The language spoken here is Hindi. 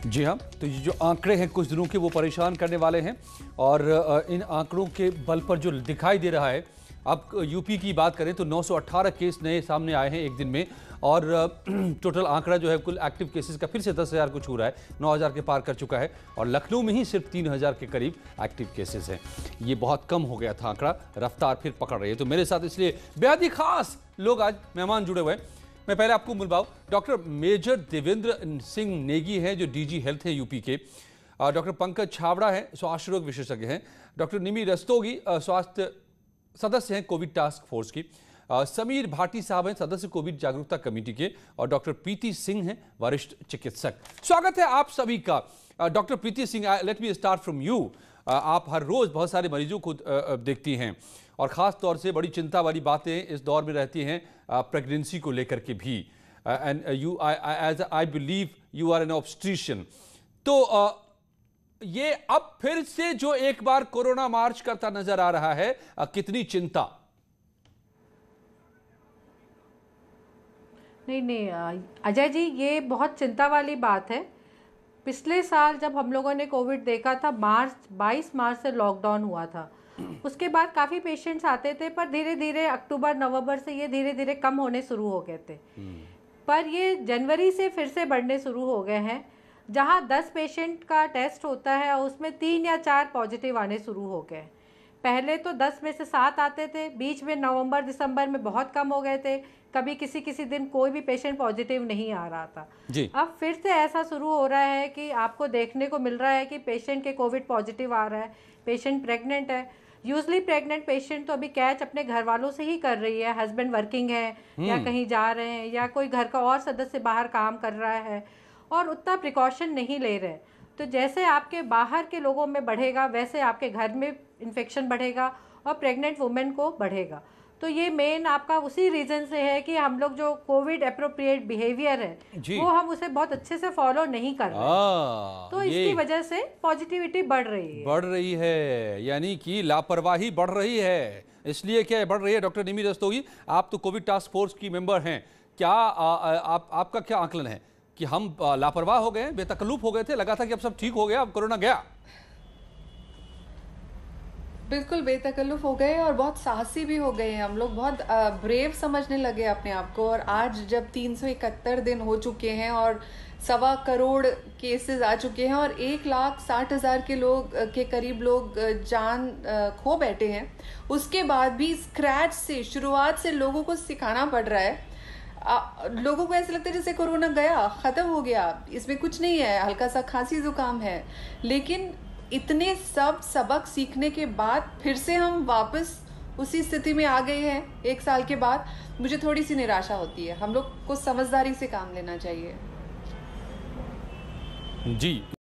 जी हाँ, तो ये जो आंकड़े हैं कुछ दिनों के वो परेशान करने वाले हैं और इन आंकड़ों के बल पर जो दिखाई दे रहा है, अब यूपी की बात करें तो 918 केस नए सामने आए हैं एक दिन में और टोटल आंकड़ा जो है कुल एक्टिव केसेस का फिर से 10,000 को छू रहा है, 9,000 के पार कर चुका है और लखनऊ में ही सिर्फ 3,000 के करीब एक्टिव केसेस हैं। ये बहुत कम हो गया था आंकड़ा, रफ्तार फिर पकड़ रही है। तो मेरे साथ इसलिए बेहद ही खास लोग आज मेहमान जुड़े हुए हैं। मैं पहले आपको बुलवाऊं, डॉक्टर मेजर देवेंद्र सिंह नेगी हैं जो डीजी हेल्थ है यूपी के, डॉक्टर पंकज छाबड़ा हैं स्वास्थ्य रोग विशेषज्ञ हैं, डॉक्टर निमी रस्तोगी स्वास्थ्य सदस्य हैं कोविड टास्क फोर्स की, समीर भाटी साहब हैं सदस्य कोविड जागरूकता कमेटी के और डॉक्टर प्रीति सिंह हैं वरिष्ठ चिकित्सक। स्वागत है आप सभी का। Doctor Preeti Singh, let me start from you. आप हर रोज बहुत सारे मरीजों को देखती हैं और ख़ास तौर से बड़ी चिंता वाली बातें इस दौर में रहती हैं प्रेगनेंसी को लेकर के भी, and you as I believe you are an obstetrician. तो ये अब फिर से जो एक बार कोरोना मार्च करता नजर आ रहा है, कितनी चिंता? नहीं अजय जी, ये बहुत चिंता वाली बात है। पिछले साल जब हम लोगों ने कोविड देखा था, 22 मार्च से लॉकडाउन हुआ था। उसके बाद काफ़ी पेशेंट्स आते थे, पर धीरे धीरे अक्टूबर नवंबर से ये धीरे धीरे कम होने शुरू हो गए थे। पर ये जनवरी से फिर से बढ़ने शुरू हो गए हैं। जहाँ 10 पेशेंट का टेस्ट होता है उसमें 3 या 4 पॉजिटिव आने शुरू हो गए। पहले तो 10 में से 7 आते थे, बीच में नवंबर दिसंबर में बहुत कम हो गए थे, कभी किसी दिन कोई भी पेशेंट पॉजिटिव नहीं आ रहा था जी। अब फिर से ऐसा शुरू हो रहा है कि आपको देखने को मिल रहा है कि पेशेंट के कोविड पॉजिटिव आ रहा है, पेशेंट प्रेग्नेंट है। यूजली प्रेग्नेंट पेशेंट तो अभी कैच अपने घर वालों से ही कर रही है, हस्बैंड वर्किंग है या कहीं जा रहे हैं या कोई घर का और सदस्य बाहर काम कर रहा है और उतना प्रिकॉशन नहीं ले रहे। तो जैसे आपके बाहर के लोगों में बढ़ेगा वैसे आपके घर में इन्फेक्शन बढ़ेगा और प्रेग्नेंट वुमेन को बढ़ेगा। तो ये मेन आपका उसी रीजन से है कि हम लोग जो कोविड एप्रोप्रिएट बिहेवियर है वो हम उसे बहुत अच्छे से फॉलो नहीं कर रहे, तो इसकी वजह से पॉजिटिविटी बढ़ रही है। यानी कि लापरवाही बढ़ रही है। इसलिए क्या बढ़ रही है? डॉक्टर निमी रस्तोगी, आप तो कोविड टास्क फोर्स की मेंबर हैं, क्या आपका क्या आकलन है कि हम लापरवाह हो गए, बेतकल्लुफ हो गए थे, लगा था कि अब सब ठीक हो गया, अब कोरोना गया? बिल्कुल बेतकल्लुफ हो गए और बहुत साहसी भी हो गए हैं हम लोग, बहुत ब्रेव समझने लगे अपने आप को। और आज जब 371 दिन हो चुके हैं और 1.25 करोड़ केसेस आ चुके हैं और 1,60,000 के लोग के करीब लोग जान खो बैठे हैं, उसके बाद भी स्क्रैच से शुरुआत से लोगों को सिखाना पड़ रहा है। लोगों को ऐसा लगता है जैसे कोरोना गया, ख़त्म हो गया, इसमें कुछ नहीं है, हल्का सा खांसी जुकाम है। लेकिन इतने सब सबक सीखने के बाद फिर से हम वापस उसी स्थिति में आ गए हैं 1 साल के बाद। मुझे थोड़ी सी निराशा होती है। हम लोग को समझदारी से काम लेना चाहिए। जी।